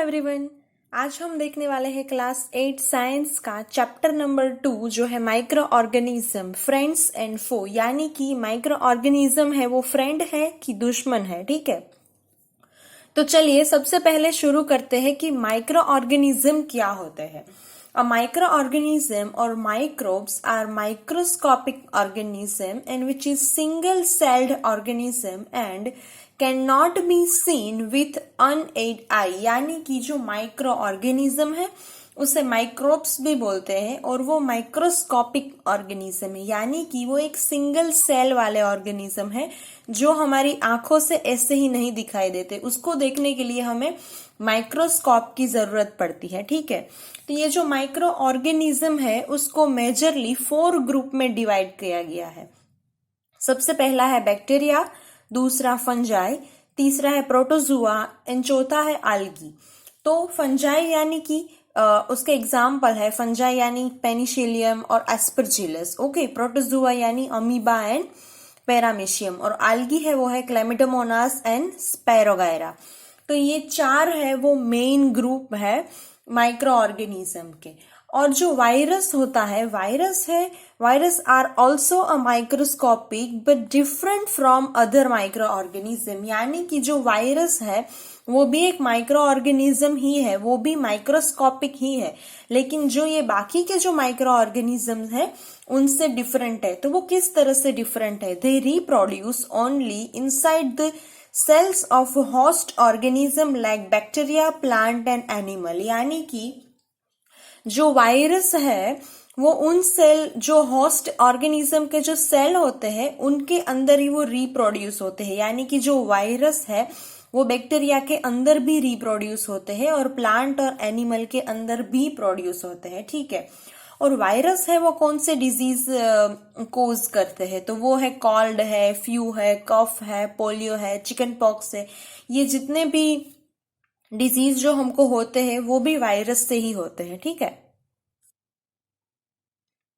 Everyone. आज हम देखने वाले हैं क्लास 8 साइंस का चैप्टर नंबर 2 जो है माइक्रो ऑर्गेनिज्म फ्रेंड्स एंड फो, यानी कि माइक्रो ऑर्गेनिज्म है वो फ्रेंड है कि दुश्मन है। ठीक है, तो चलिए सबसे पहले शुरू करते हैं कि माइक्रो ऑर्गेनिज्म क्या होते हैं। A microorganism or microbes are microscopic organism and which is single-celled organism and cannot be seen with unaided eye। यानी कि जो माइक्रो ऑर्गेनिज्म है उसे माइक्रोब्स भी बोलते हैं और वो माइक्रोस्कोपिक ऑर्गेनिज्म है, यानी कि वो एक सिंगल सेल वाले ऑर्गेनिज्म है जो हमारी आंखों से ऐसे ही नहीं दिखाई देते। उसको देखने के लिए हमें माइक्रोस्कोप की जरूरत पड़ती है। ठीक है, तो ये जो माइक्रो ऑर्गेनिज्म है उसको मेजरली 4 ग्रुप में डिवाइड किया गया है। सबसे पहला है बैक्टीरिया, दूसरा फंजाई, तीसरा है प्रोटोजुआ एंड चौथा है आल्गी। तो फंजाई यानी कि उसके एग्जाम्पल है फंजाई यानी पेनिसिलियम और एस्परजिलस। ओके, प्रोटोजुआ यानी अमीबा एंड पैरामीशियम और आल्गी है वो है क्लेमिडोमोनास एंड स्पायरोगायरा। तो ये 4 है वो मेन ग्रुप है माइक्रो ऑर्गेनिज्म के। और जो वायरस होता है virus are also a microscopic but different from other microorganism. यानी कि जो वायरस है वो भी एक माइक्रो ऑर्गेनिज्म ही है, वो भी माइक्रोस्कोपिक ही है, लेकिन जो ये बाकी के जो माइक्रो ऑर्गेनिज्म है उनसे डिफरेंट है। तो वो किस तरह से डिफरेंट है? They reproduce only inside the cells of host organism like bacteria, plant and animal. यानी कि जो वायरस है वो उन सेल जो होस्ट ऑर्गेनिज्म के जो सेल होते हैं उनके अंदर ही वो रिप्रोड्यूस होते हैं। यानी कि जो वायरस है वो बैक्टीरिया के अंदर भी रिप्रोड्यूस होते हैं और प्लांट और एनिमल के अंदर भी प्रोड्यूस होते हैं। ठीक है, और वायरस है वो कौन से डिजीज कोज करते हैं? तो वो है कॉल्ड है, फ्लू है, कफ है, पोलियो है, चिकन पॉक्स है। ये जितने भी डिजीज जो हमको होते हैं वो भी वायरस से ही होते हैं। ठीक है,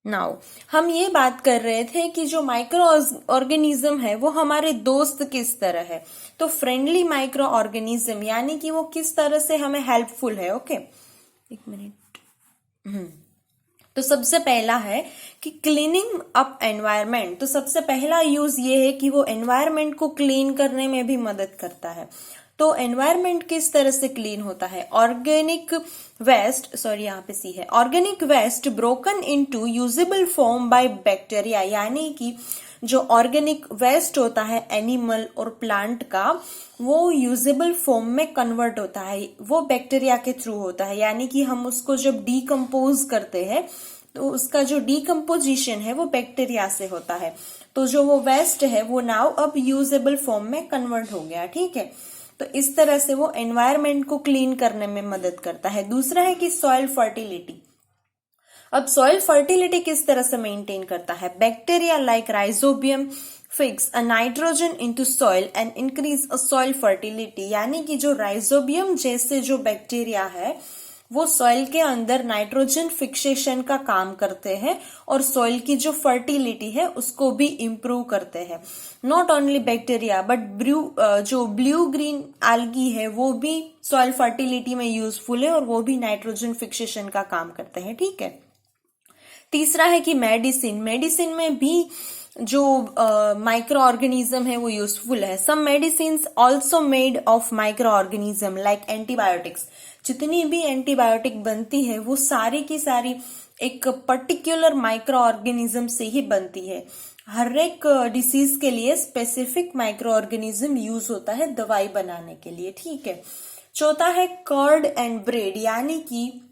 नाउ हम ये बात कर रहे थे कि जो माइक्रो ऑर्गेनिज्म है वो हमारे दोस्त किस तरह है। तो फ्रेंडली माइक्रो ऑर्गेनिज्म यानी कि वो किस तरह से हमें हेल्पफुल है। ओके, एक मिनट। तो सबसे पहला है कि क्लीनिंग अप एनवायरनमेंट। तो सबसे पहला यूज ये है कि वो एनवायरनमेंट को क्लीन करने में भी मदद करता है। तो एनवायरनमेंट किस तरह से क्लीन होता है? ऑर्गेनिक वेस्ट, सॉरी यहाँ पे सी है, organic waste broken into usable form by bacteria. यानी कि जो ऑर्गेनिक वेस्ट होता है एनिमल और प्लांट का वो यूजेबल फॉर्म में कन्वर्ट होता है, वो बैक्टीरिया के थ्रू होता है। यानी कि हम उसको जब डीकम्पोज करते हैं तो उसका जो डीकम्पोजिशन है वो बैक्टीरिया से होता है। तो जो वो वेस्ट है वो नाउ अब यूजेबल फॉर्म में कन्वर्ट हो गया। ठीक है, तो इस तरह से वो एनवायरनमेंट को क्लीन करने में मदद करता है। दूसरा है कि सॉइल फर्टिलिटी। अब सॉइल फर्टिलिटी किस तरह से मेंटेन करता है? Bacteria like rhizobium fix a nitrogen into soil and increase a soil fertility. यानी कि जो राइजोबियम जैसे जो बैक्टीरिया है वो सॉइल के अंदर नाइट्रोजन फिक्सेशन का काम करते हैं और सॉइल की जो फर्टिलिटी है उसको भी इम्प्रूव करते हैं। नॉट ओनली बैक्टीरिया बट जो ब्लू ग्रीन एल्गी है वो भी सॉइल फर्टिलिटी में यूजफुल है और वो भी नाइट्रोजन फिक्सेशन का काम करते हैं। ठीक है, तीसरा है कि मेडिसिन में भी जो माइक्रो ऑर्गेनिज्म है वो यूजफुल है। Some medicine also made of micro organism like antibiotics. जितनी भी एंटीबायोटिक बनती है वो सारी की सारी एक पर्टिकुलर माइक्रो ऑर्गेनिज्म से ही बनती है। हर एक डिसीज के लिए स्पेसिफिक माइक्रो ऑर्गेनिज्म यूज होता है दवाई बनाने के लिए। ठीक है, चौथा है कर्ड एंड ब्रेड। यानी कि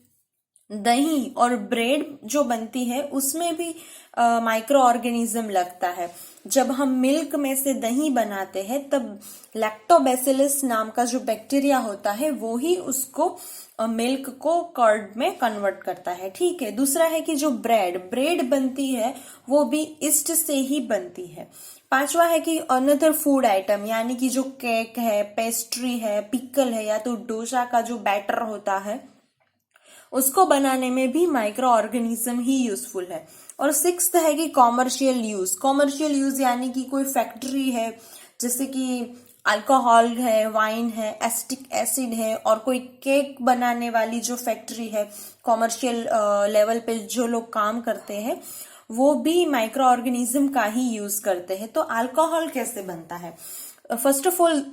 दही और ब्रेड जो बनती है उसमें भी माइक्रो ऑर्गेनिज्म लगता है। जब हम मिल्क में से दही बनाते हैं तब लैक्टोबैसिलस नाम का जो बैक्टीरिया होता है वो ही उसको मिल्क को कर्ड में कन्वर्ट करता है। ठीक है, दूसरा है कि जो ब्रेड बनती है वो भी ईस्ट से ही बनती है। पांचवा है कि अनदर फूड आइटम, यानी कि जो केक है, पेस्ट्री है, पिकल है या तो डोसा का जो बैटर होता है उसको बनाने में भी माइक्रो ऑर्गेनिज्म ही यूजफुल है। और सिक्स्थ है कि कॉमर्शियल यूज यानी कि कोई फैक्ट्री है जैसे कि अल्कोहल है, वाइन है, एसिटिक एसिड है, और कोई केक बनाने वाली जो फैक्ट्री है, कॉमर्शियल लेवल पे जो लोग काम करते हैं, वो भी माइक्रो ऑर्गेनिज्म का ही यूज करते हैं। तो अल्कोहल कैसे बनता है? फर्स्ट ऑफ ऑल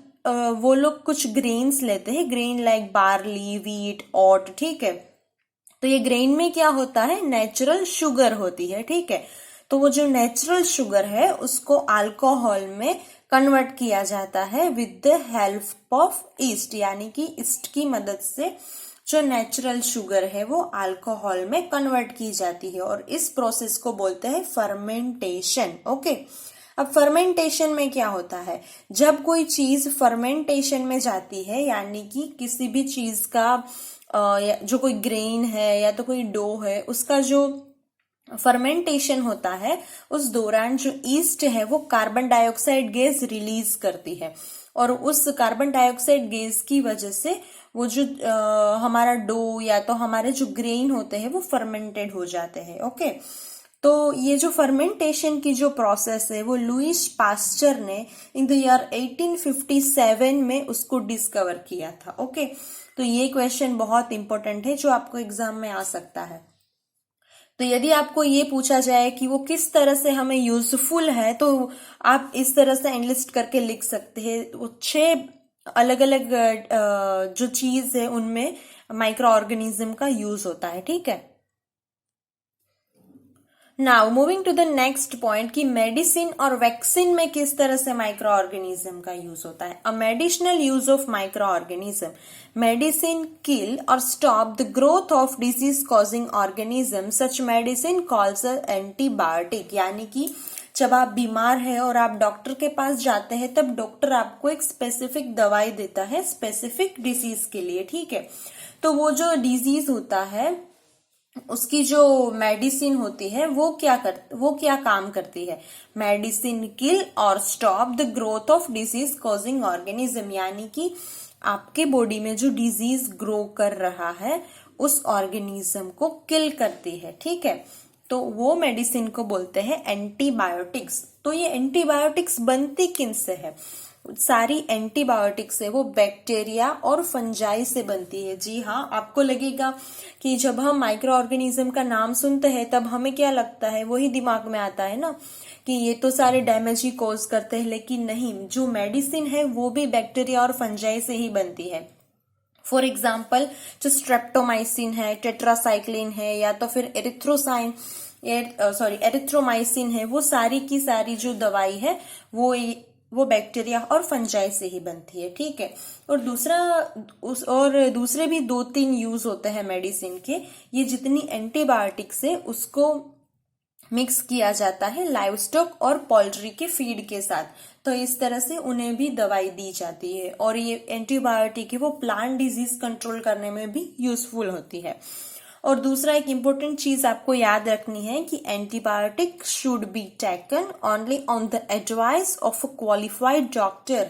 वो लोग कुछ ग्रेन्स लेते हैं, ग्रेन लाइक बार्ली, व्हीट, ओट, ठीक है। तो ये ग्रेन में क्या होता है? नेचुरल शुगर होती है, ठीक है। तो वो जो नेचुरल शुगर है उसको अल्कोहल में कन्वर्ट किया जाता है with the help of east, यानी कि ईस्ट की मदद से जो नेचुरल शुगर है वो अल्कोहल में कन्वर्ट की जाती है, और इस प्रोसेस को बोलते हैं फर्मेंटेशन। ओके, अब फर्मेंटेशन में क्या होता है? जब कोई चीज फर्मेंटेशन में जाती है, यानी कि किसी भी चीज का जो कोई ग्रेन है या तो कोई डो है, उसका जो फर्मेंटेशन होता है, उस दौरान जो ईस्ट है वो कार्बन डाइऑक्साइड गैस रिलीज करती है, और उस कार्बन डाइऑक्साइड गैस की वजह से वो जो हमारा डो या तो हमारे जो ग्रेन होते हैं वो फर्मेंटेड हो जाते हैं। ओके, तो ये जो फर्मेंटेशन की जो प्रोसेस है वो लुइस पास्चर ने इन द ईयर 1857 में उसको डिस्कवर किया था। ओके, तो ये क्वेश्चन बहुत इंपॉर्टेंट है जो आपको एग्जाम में आ सकता है। तो यदि आपको ये पूछा जाए कि वो किस तरह से हमें यूजफुल है, तो आप इस तरह से एनलिस्ट करके लिख सकते हैं। वो 6 अलग अलग जो चीज है उनमें माइक्रो ऑर्गेनिज्म का यूज होता है, ठीक है। Now moving to the next point कि मेडिसिन और वैक्सीन में किस तरह से माइक्रो ऑर्गेनिज्म का यूज होता है। A medicinal use of micro organism, medicine kill और stop the growth of disease causing organism, such medicine calls antibiotic, यानी कि जब आप बीमार हैं और आप डॉक्टर के पास जाते हैं तब डॉक्टर आपको एक स्पेसिफिक दवाई देता है स्पेसिफिक डिजीज के लिए, ठीक है। तो वो जो डिजीज होता है उसकी जो मेडिसिन होती है वो क्या काम करती है? मेडिसिन किल और stop the growth of disease causing organism, यानी कि आपके बॉडी में जो डिजीज ग्रो कर रहा है उस ऑर्गेनिज्म को किल करती है, ठीक है। तो वो मेडिसिन को बोलते हैं एंटीबायोटिक्स। तो ये एंटीबायोटिक्स बनती किन से है? सारी एंटीबायोटिक्स है वो बैक्टीरिया और फंजाई से बनती है। जी हाँ, आपको लगेगा कि जब हम माइक्रो ऑर्गेनिज्म का नाम सुनते हैं तब हमें क्या लगता है, वही दिमाग में आता है ना कि ये तो सारे डैमेज ही कॉज करते हैं, लेकिन नहीं, जो मेडिसिन है वो भी बैक्टीरिया और फंजाई से ही बनती है। फॉर एग्जाम्पल जो स्ट्रेप्टोमाइसिन है, टेट्रासाइक्लिन है, या तो फिर एरिथ्रोमाइसिन है, वो सारी की सारी जो दवाई है वो बैक्टीरिया और फंजाई से ही बनती है, ठीक है। और दूसरे भी 2-3 यूज होते हैं मेडिसिन के। ये जितनी एंटीबायोटिक्स है उसको मिक्स किया जाता है लाइव स्टॉक और पोल्ट्री के फीड के साथ, तो इस तरह से उन्हें भी दवाई दी जाती है। और ये एंटीबायोटिक है वो प्लांट डिजीज कंट्रोल करने में भी यूजफुल होती है। और दूसरा एक इम्पोर्टेंट चीज आपको याद रखनी है कि antibiotic should be taken only on the advice of a qualified doctor,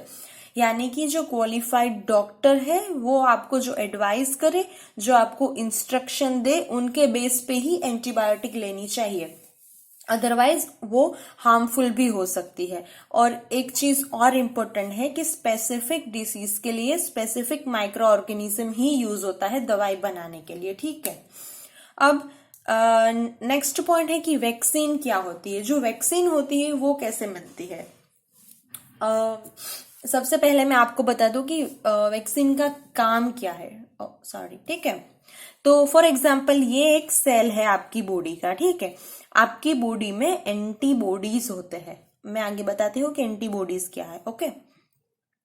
यानी कि जो क्वालिफाइड डॉक्टर है वो आपको जो एडवाइस करे, जो आपको इंस्ट्रक्शन दे, उनके बेस पे ही एंटीबायोटिक लेनी चाहिए, अदरवाइज वो हार्मफुल भी हो सकती है। और एक चीज और इम्पोर्टेंट है कि स्पेसिफिक डिसीज के लिए स्पेसिफिक माइक्रो ऑर्गेनिज्म ही यूज होता है दवाई बनाने के लिए, ठीक है। अब नेक्स्ट पॉइंट है कि वैक्सीन क्या होती है। जो वैक्सीन होती है वो कैसे बनती है? सबसे पहले मैं आपको बता दूं कि वैक्सीन का काम क्या है। ठीक है। तो फॉर एग्जाम्पल ये एक सेल है आपकी बॉडी का, ठीक है। आपकी बॉडी में एंटीबॉडीज होते हैं, मैं आगे बताती हूँ कि एंटीबॉडीज क्या है। ओके,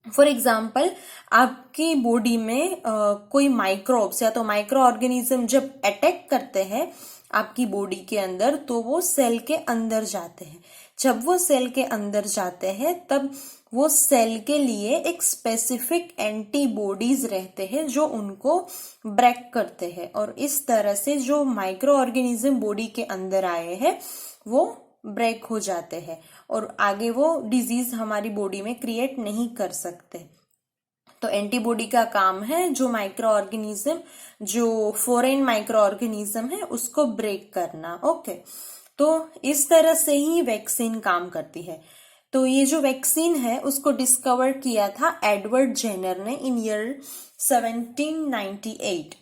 फॉर एग्जाम्पल आपकी बॉडी में कोई माइक्रोब्स या तो माइक्रो ऑर्गेनिज्म जब अटैक करते हैं आपकी बॉडी के अंदर, तो वो सेल के अंदर जाते हैं। जब वो सेल के अंदर जाते हैं तब वो सेल के लिए एक स्पेसिफिक एंटीबॉडीज रहते हैं जो उनको ब्रेक करते हैं, और इस तरह से जो माइक्रो ऑर्गेनिज्म बॉडी के अंदर आए हैं वो ब्रेक हो जाते हैं और आगे वो डिजीज हमारी बॉडी में क्रिएट नहीं कर सकते। तो एंटीबॉडी का काम है जो माइक्रो ऑर्गेनिज्म, जो फॉरेन माइक्रो ऑर्गेनिज्म है उसको ब्रेक करना। ओके, तो इस तरह से ही वैक्सीन काम करती है। तो तो ये जो वैक्सीन है उसको डिस्कवर किया था एडवर्ड जेनर ने इन ईयर 1798।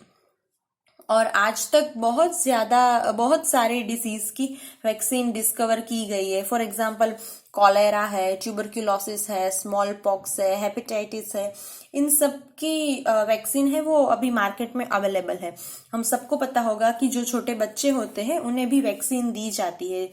और आज तक बहुत सारे डिसीज की वैक्सीन डिस्कवर की गई है। फॉर एग्जांपल कॉलेरा है, ट्यूबरक्यूलोसिस है, स्मॉल पॉक्स है, हेपेटाइटिस है, इन सब की वैक्सीन है वो अभी मार्केट में अवेलेबल है। हम सबको पता होगा कि जो छोटे बच्चे होते हैं उन्हें भी वैक्सीन दी जाती है,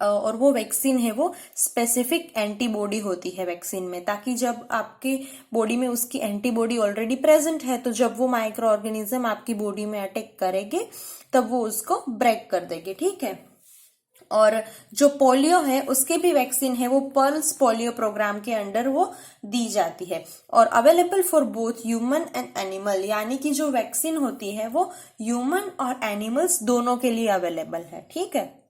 और वो वैक्सीन है वो स्पेसिफिक एंटीबॉडी होती है वैक्सीन में, ताकि जब आपके बॉडी में उसकी एंटीबॉडी ऑलरेडी प्रेजेंट है तो जब वो माइक्रो ऑर्गेनिज्म आपकी बॉडी में अटैक करेंगे तब वो उसको ब्रेक कर देंगे, ठीक है। और जो पोलियो है उसके भी वैक्सीन है वो पल्स पोलियो प्रोग्राम के अंडर वो दी जाती है, और available for both human and animal, यानी कि जो वैक्सीन होती है वो ह्यूमन और एनिमल्स दोनों के लिए अवेलेबल है, ठीक है।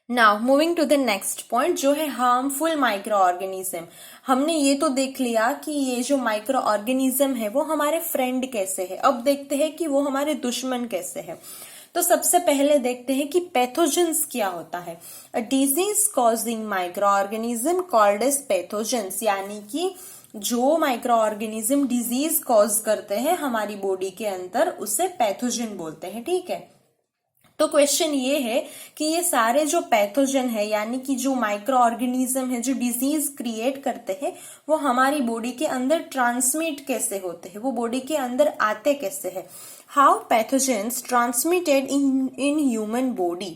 Now moving to the next point जो है हार्मफुल माइक्रो ऑर्गेनिज्म। हमने ये तो देख लिया कि ये जो माइक्रो ऑर्गेनिज्म है वो हमारे फ्रेंड कैसे है। अब देखते हैं कि वो हमारे दुश्मन कैसे है। तो सबसे पहले देखते हैं कि पैथोजेंस क्या होता है। A disease causing microorganism called as pathogens, यानी कि जो माइक्रो ऑर्गेनिज्म डिजीज कॉज करते हैं हमारी बॉडी के अंदर उसे पैथोजन बोलते हैं, ठीक है। तो क्वेश्चन ये है कि ये सारे जो पैथोजन है यानी कि जो माइक्रो ऑर्गेनिज्म है जो डिजीज क्रिएट करते हैं वो हमारी बॉडी के अंदर ट्रांसमिट कैसे होते हैं, वो बॉडी के अंदर आते कैसे हैं। How pathogens transmitted in human body.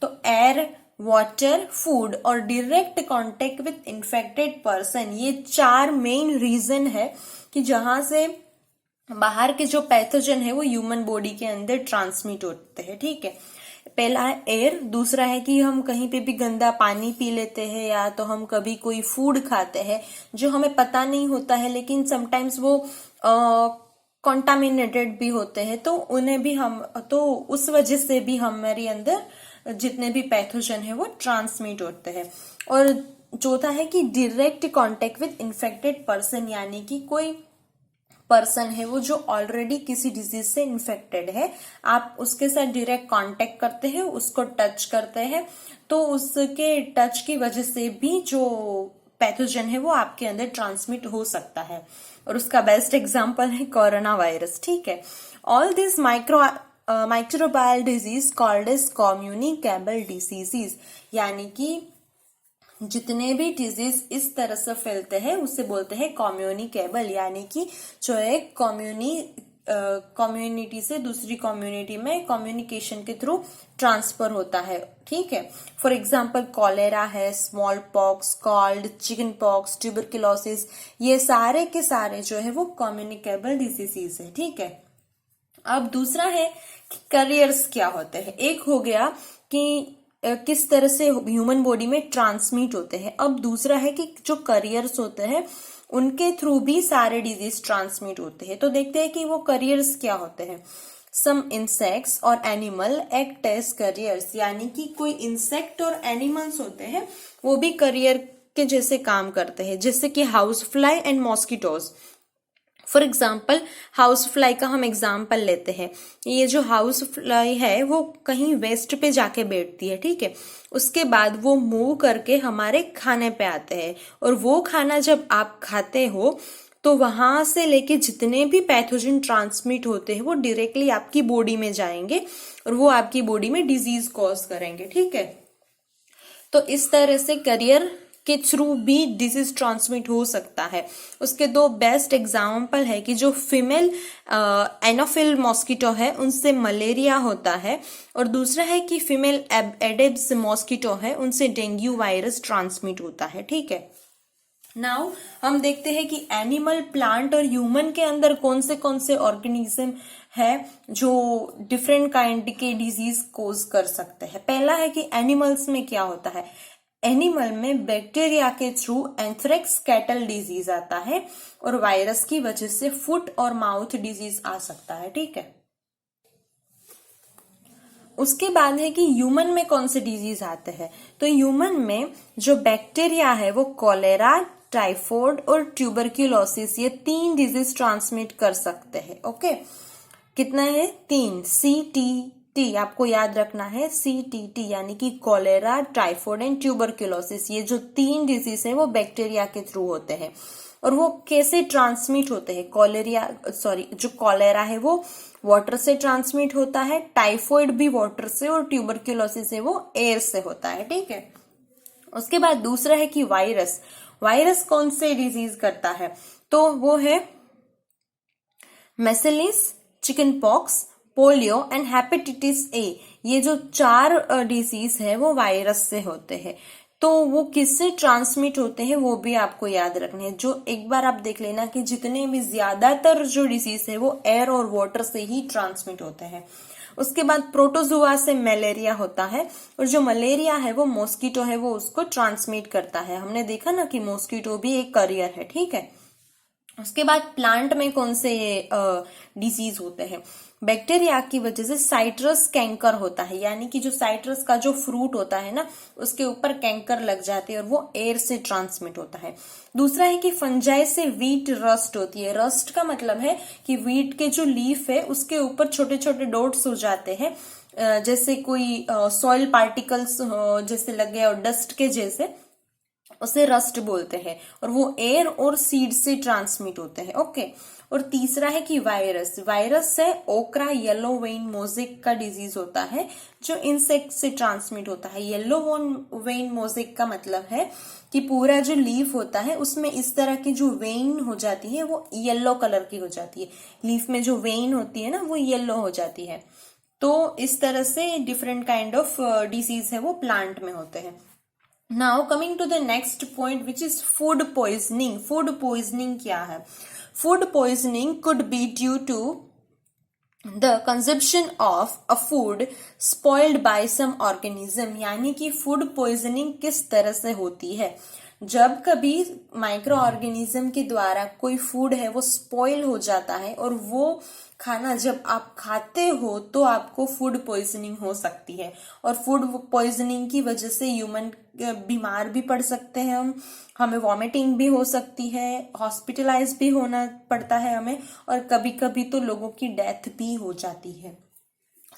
तो एयर, वाटर, फूड और direct contact with infected person, ये 4 मेन रीजन है कि जहां से बाहर के जो पैथोजन है वो ह्यूमन बॉडी के अंदर ट्रांसमिट होते हैं, ठीक है। पहला है एयर, दूसरा है कि हम कहीं पे भी गंदा पानी पी लेते हैं या तो हम कभी कोई फूड खाते हैं जो हमें पता नहीं होता है लेकिन समटाइम्स वो कॉन्टामिनेटेड भी होते हैं, तो उन्हें भी उस वजह से भी हमारे अंदर जितने भी पैथोजन है वो ट्रांसमिट होते हैं। और चौथा है कि direct contact with infected person, यानी कि कोई पर्सन है वो जो ऑलरेडी किसी डिजीज से इन्फेक्टेड है, आप उसके साथ डायरेक्ट कांटेक्ट करते हैं, उसको टच करते हैं, तो उसके टच की वजह से भी जो पैथोजन है वो आपके अंदर ट्रांसमिट हो सकता है। और उसका बेस्ट एग्जांपल है कोरोना वायरस, ठीक है। All this microbial disease called as communicable diseases, यानी कि जितने भी डिजीज इस तरह से फैलते हैं उसे बोलते हैं कम्युनिकेबल, यानी कि जो एक कम्युनिटी से दूसरी कम्युनिटी में कम्युनिकेशन के थ्रू ट्रांसफर होता है, ठीक है। फॉर एग्जांपल कॉलेरा है, small pox, called, chicken pox, tuberculosis, ये सारे के सारे जो है वो कम्युनिकेबल डिजीजेस है, ठीक है। अब दूसरा है कि कैरियर्स क्या होते हैं। एक हो गया कि किस तरह से ह्यूमन बॉडी में ट्रांसमिट होते हैं। अब दूसरा है कि जो करियर्स होते हैं उनके थ्रू भी सारे डिजीज ट्रांसमिट होते हैं। तो देखते हैं कि वो करियर्स क्या होते हैं। सम इंसेक्ट्स और एनिमल एक्ट एज करियर्स, यानी कि कोई इंसेक्ट और एनिमल्स होते हैं वो भी करियर के जैसे काम करते हैं, जैसे कि house fly and mosquitoes. For example house fly का हम एग्जाम्पल लेते हैं। ये जो हाउस फ्लाई है वो कहीं वेस्ट पे जाके बैठती है, ठीक है। उसके बाद वो मूव करके हमारे खाने पे आते हैं, और वो खाना जब आप खाते हो तो वहां से लेके जितने भी पैथोजन ट्रांसमिट होते हैं वो डायरेक्टली आपकी बॉडी में जाएंगे और वो आपकी बॉडी में डिजीज कॉज करेंगे, ठीक है। तो इस तरह से करियर के थ्रू भी डिजीज ट्रांसमिट हो सकता है। उसके 2 बेस्ट एग्जाम्पल है कि जो फीमेल एनोफिल मॉस्किटो है उनसे मलेरिया होता है, और दूसरा है कि फीमेल एडेब्स मॉस्किटो है उनसे डेंगू वायरस ट्रांसमिट होता है, ठीक है। नाउ हम देखते हैं कि एनिमल, प्लांट और ह्यूमन के अंदर कौन से ऑर्गेनिज्म है जो डिफरेंट काइंड के डिजीज कोज कर सकते हैं। पहला है कि एनिमल्स में क्या होता है। एनिमल में बैक्टीरिया के थ्रू एंथ्रेक्स कैटल डिजीज आता है और वायरस की वजह से फुट और माउथ डिजीज आ सकता है, ठीक है। उसके बाद है कि ह्यूमन में कौन से डिजीज आते हैं। तो ह्यूमन में जो बैक्टीरिया है वो कॉलेरा, टाइफॉइड और ट्यूबरक्यूलोसिस, ये 3 डिजीज ट्रांसमिट कर सकते हैं, ओके। कितना है? 3, CT, टी आपको याद रखना है, CTT यानी कि कॉलेरा, टाइफॉइड एंड ट्यूबरक्यूलोसिस। ये जो 3 डिजीज है वो बैक्टीरिया के थ्रू होते हैं। और वो कैसे ट्रांसमिट होते हैं? जो कॉलेरा है वो वाटर से ट्रांसमिट होता है, टाइफॉइड भी वाटर से, और ट्यूबरक्यूलोसिस है वो एयर से होता है। ठीक है। उसके बाद दूसरा है कि वायरस। वायरस कौन से डिजीज करता है? तो वो है measles, chicken pox, polio and hepatitis A. ये जो 4 डिजीज है वो वायरस से होते हैं। तो वो किससे ट्रांसमिट होते हैं वो भी आपको याद रखने हैं। जो एक बार आप देख लेना कि जितने भी ज्यादातर जो डिजीज है वो एयर और वाटर से ही ट्रांसमिट होते हैं। उसके बाद प्रोटोजुआ से मलेरिया होता है, और जो मलेरिया है वो मॉस्किटो है वो उसको ट्रांसमिट करता है। हमने देखा ना कि मॉस्किटो भी एक करियर है। ठीक है। उसके बाद प्लांट में कौन से डिजीज होते हैं? बैक्टीरिया की वजह से साइट्रस कैंकर होता है, यानी कि जो साइट्रस का जो फ्रूट होता है ना उसके ऊपर कैंकर लग जाते हैं और वो एयर से ट्रांसमिट होता है। दूसरा है कि फंजाई से वीट रस्ट होती है। रस्ट का मतलब है कि वीट के जो लीफ है उसके ऊपर छोटे छोटे डॉट्स हो जाते हैं, जैसे कोई सॉइल पार्टिकल्स जैसे लग गए और डस्ट के जैसे, उसे रस्ट बोलते हैं। और वो एयर और सीड से ट्रांसमिट होते हैं। ओके। और तीसरा है कि वायरस। वायरस से ओकरा येलो वेइन मोजेक का डिजीज होता है जो इंसेक्ट से ट्रांसमिट होता है। येलो वेइन मोजेक का मतलब है कि पूरा जो लीफ होता है उसमें इस तरह की जो वेइन हो जाती है वो येलो कलर की हो जाती है। लीफ में जो वेइन होती है ना वो येलो हो जाती है। तो इस तरह से डिफरेंट काइंड ऑफ डिजीज है वो प्लांट में होते हैं। Now coming to the next point, which is food poisoning. Food poisoning क्या है? Food poisoning could be due to the consumption of a food spoiled by some organism. यानी कि food poisoning किस तरह से होती है? जब कभी माइक्रो ऑर्गेनिज्म के द्वारा कोई फूड है वो स्पॉइल हो जाता है और वो खाना जब आप खाते हो तो आपको फूड पॉइजनिंग हो सकती है। और फूड पॉइजनिंग की वजह से ह्यूमन बीमार भी पड़ सकते हैं, हमें वॉमिटिंग भी हो सकती है, हॉस्पिटलाइज भी होना पड़ता है हमें, और कभी कभी तो लोगों की डेथ भी हो जाती है।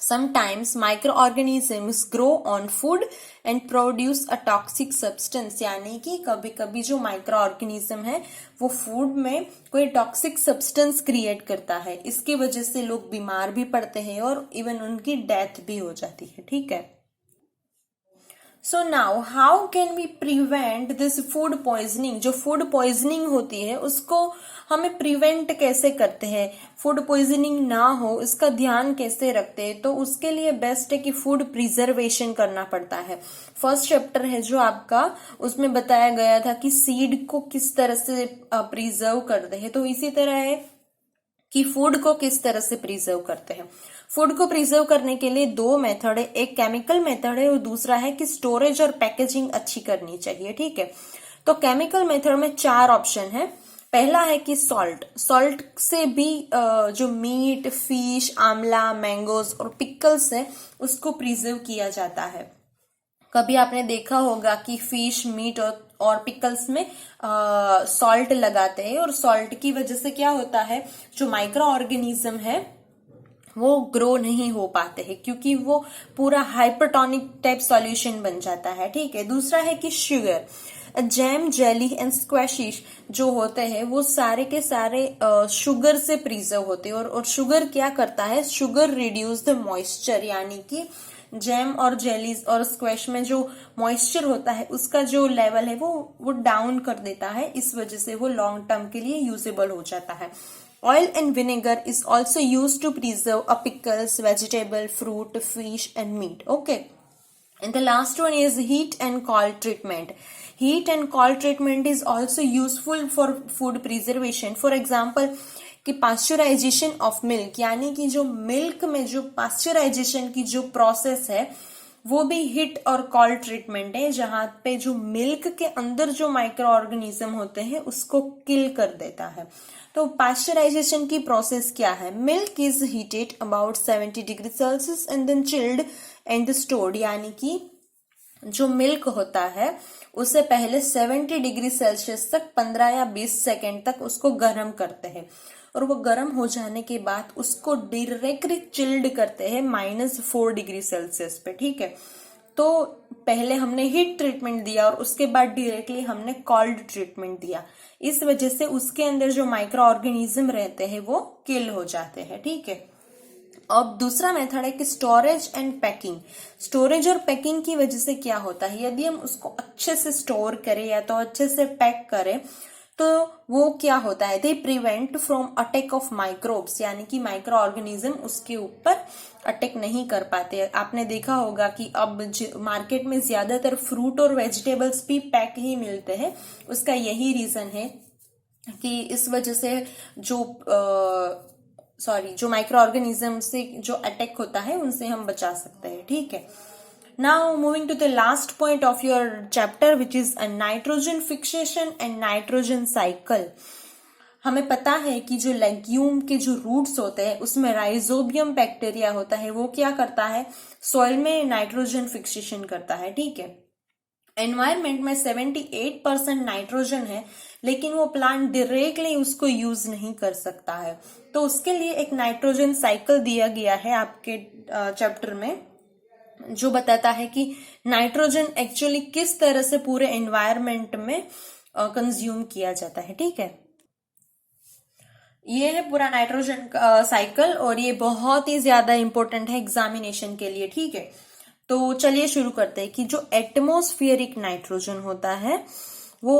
Sometimes microorganisms grow on food and produce a toxic substance, यानी कि कभी कभी जो माइक्रो ऑर्गेनिज्म है वो फूड में कोई टॉक्सिक सब्सटेंस क्रिएट करता है। इसकी वजह से लोग बीमार भी पड़ते हैं और इवन उनकी डेथ भी हो जाती है। ठीक है। So now how can we prevent this food poisoning? जो फूड पॉइजनिंग होती है उसको हमें प्रिवेंट कैसे करते हैं, फूड पॉइजनिंग ना हो इसका ध्यान कैसे रखते हैं? तो उसके लिए बेस्ट है कि फूड प्रिजर्वेशन करना पड़ता है। फर्स्ट चैप्टर है जो आपका, उसमें बताया गया था कि सीड को किस तरह से प्रिजर्व करते हैं। तो इसी तरह है कि फूड को किस तरह से प्रिजर्व करते हैं। फूड को प्रिजर्व करने के लिए 2 मेथड है, एक केमिकल मेथड है और दूसरा है कि स्टोरेज और पैकेजिंग अच्छी करनी चाहिए। ठीक है। तो केमिकल मेथड में 4 ऑप्शन है। पहला है कि सॉल्ट से भी जो मीट, फिश, आंवला, मैंगोज और पिकल्स है उसको प्रिजर्व किया जाता है। कभी आपने देखा होगा कि फिश, मीट और पिकल्स में सॉल्ट लगाते हैं, और सॉल्ट की वजह से क्या होता है, जो माइक्रो ऑर्गेनिज्म है वो ग्रो नहीं हो पाते हैं क्योंकि वो पूरा हाइपरटोनिक टाइप सॉल्यूशन बन जाता है। ठीक है। दूसरा है कि शुगर, जैम, जेली एंड स्क्वैशिश जो होते हैं वो सारे के सारे शुगर से प्रिजर्व होते हैं। और शुगर क्या करता है, शुगर रिड्यूस द मॉइस्चर, यानी कि जैम और जेलीज और स्क्वैश में जो मॉइस्चर होता है उसका जो लेवल है वो डाउन कर देता है। इस वजह से वो लॉन्ग टर्म के लिए यूजेबल हो जाता है। Oil and vinegar is also used to preserve a pickles, vegetable, fruit, fish and meat. Okay. And the last one is heat and cold treatment. Heat and cold treatment is also useful for food preservation. For example, कि pasteurisation of milk, यानी कि जो milk में जो pasteurisation की जो process है वो भी हीट और कोल्ड ट्रीटमेंट है, जहां पे जो मिल्क के अंदर जो माइक्रो ऑर्गेनिज्म होते हैं उसको किल कर देता है। तो पास्चराइजेशन की प्रोसेस क्या है, milk is heated about 70 degree Celsius and then chilled and stored, यानी कि जो मिल्क होता है उसे पहले 70 डिग्री सेल्सियस तक 15 या 20 सेकेंड तक उसको गर्म करते हैं, और वो गर्म हो जाने के बाद उसको डायरेक्टली चिल्ड करते हैं -4 डिग्री सेल्सियस पे, ठीक है। तो पहले हमने हीट ट्रीटमेंट दिया और उसके बाद डायरेक्टली हमने कोल्ड ट्रीटमेंट दिया। इस वजह से उसके अंदर जो माइक्रो ऑर्गेनिज्म रहते हैं वो किल हो जाते हैं, ठीक है। अब दूसरा मेथड है कि स्टोरेज एंड पैकिंग। स्टोरेज और पैकिंग की वजह से क्या होता है, यदि हम उसको अच्छे से स्टोर करें या तो अच्छे से पैक करें तो वो क्या होता है, they prevent from attack of microbes, यानी कि माइक्रो ऑर्गेनिज्म उसके ऊपर अटैक नहीं कर पाते। आपने देखा होगा कि अब मार्केट में ज्यादातर फ्रूट और वेजिटेबल्स भी पैक ही मिलते हैं। उसका यही रीजन है कि इस वजह से जो माइक्रो ऑर्गेनिज्म से जो अटैक होता है उनसे हम बचा सकते हैं, ठीक है। Now moving to the last point of your chapter which is a nitrogen fixation and nitrogen cycle. हमें पता है कि जो लेग्यूम के जो रूट्स होते हैं उसमें राइजोबियम बैक्टीरिया होता है, वो क्या करता है, सॉइल में नाइट्रोजन फिक्सेशन करता है, ठीक है। एनवायरमेंट में 78% नाइट्रोजन है, लेकिन वो प्लांट डायरेक्टली उसको यूज नहीं कर सकता है। तो उसके लिए एक नाइट्रोजन साइकिल दिया गया है आपके चैप्टर में, जो बताता है कि नाइट्रोजन एक्चुअली किस तरह से पूरे एनवायरमेंट में कंज्यूम किया जाता है, ठीक है। ये है पूरा नाइट्रोजन साइकिल और ये बहुत ही ज्यादा इंपॉर्टेंट है एग्जामिनेशन के लिए, ठीक है। तो चलिए शुरू करते हैं कि जो एटमॉस्फेरिक नाइट्रोजन होता है वो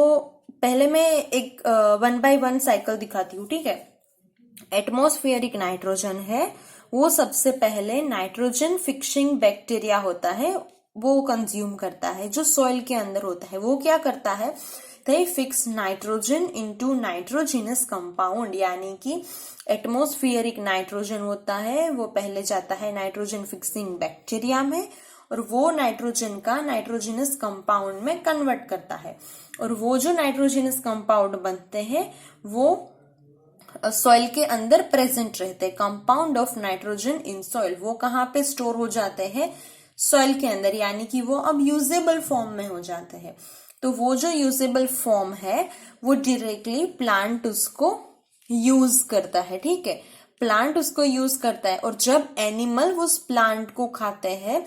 पहले मैं एक 1 by 1 साइकिल दिखाती हूँ, ठीक है। एटमॉस्फेरिक नाइट्रोजन है वो सबसे पहले नाइट्रोजन फिक्सिंग बैक्टीरिया होता है, वो कंज्यूम करता है। जो सॉइल के अंदर होता है वो क्या करता है, they fix nitrogen into nitrogenous compound, यानी कि एटमॉस्फेरिक नाइट्रोजन होता है वो पहले जाता है नाइट्रोजन फिक्सिंग बैक्टीरिया में और वो नाइट्रोजन का नाइट्रोजिनस कंपाउंड में कन्वर्ट करता है। और वो जो नाइट्रोजिनस कंपाउंड बनते हैं वो सॉइल के अंदर प्रेजेंट रहते हैं। Compound of nitrogen in soil, वो कहाँ पे स्टोर हो जाते हैं, सॉइल के अंदर, यानी कि वो अब यूजेबल फॉर्म में हो जाते हैं। तो वो जो यूजेबल फॉर्म है वो डायरेक्टली प्लांट उसको यूज करता है, ठीक है। प्लांट उसको यूज करता है और जब एनिमल उस प्लांट को खाते हैं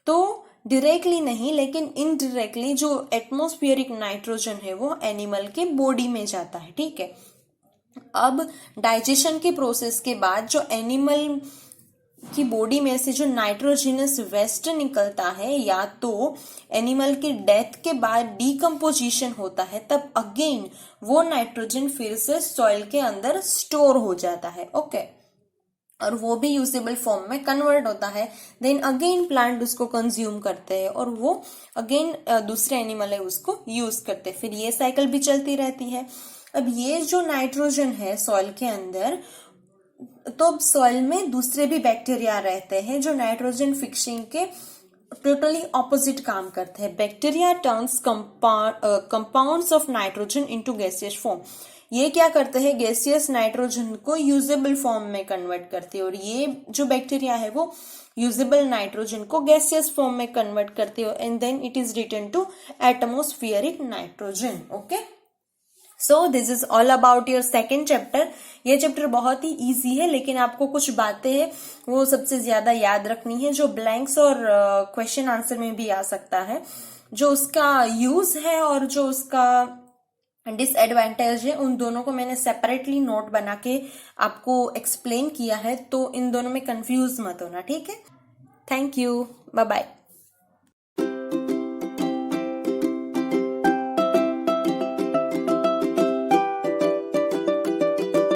तो डायरेक्टली नहीं लेकिन इनडायरेक्टली जो एटमॉस्फेरिक नाइट्रोजन है वो एनिमल के बॉडी में जाता है, ठीक है। अब डाइजेशन की प्रोसेस के बाद जो एनिमल की बॉडी में से जो नाइट्रोजिनस वेस्ट निकलता है, या तो एनिमल की डेथ के बाद डीकम्पोजिशन होता है, तब अगेन वो नाइट्रोजन फिर से सॉइल के अंदर स्टोर हो जाता है, ओके। और वो भी यूजेबल फॉर्म में कन्वर्ट होता है। देन अगेन प्लांट उसको कंज्यूम करते हैं और वो अगेन दूसरे एनिमल है उसको यूज करते हैं। फिर ये साइकिल भी चलती रहती है। अब ये जो नाइट्रोजन है सॉइल के अंदर, तो अब सॉइल में दूसरे भी बैक्टीरिया रहते हैं जो नाइट्रोजन फिक्सिंग के टोटली ऑपोजिट काम करते हैं। Bacteria turns compounds of nitrogen into gaseous form. ये क्या करते हैं, गैसियस नाइट्रोजन को यूजेबल फॉर्म में कन्वर्ट करते हैं और ये जो बैक्टीरिया है वो यूजेबल नाइट्रोजन को गैसियस फॉर्म में कन्वर्ट करते हैं and then it is return to atmospheric nitrogen, okay. So this is all about your second chapter. ये चैप्टर बहुत ही इजी है लेकिन आपको कुछ बातें हैं वो सबसे ज्यादा याद रखनी है, जो ब्लैंक्स और क्वेश्चन आंसर में भी आ सकता है। जो उसका यूज है और जो उसका डिसएडवांटेज है उन दोनों को मैंने सेपरेटली नोट बना के आपको एक्सप्लेन किया है, तो इन दोनों में कंफ्यूज मत होना, ठीक है। Thank you, bye bye.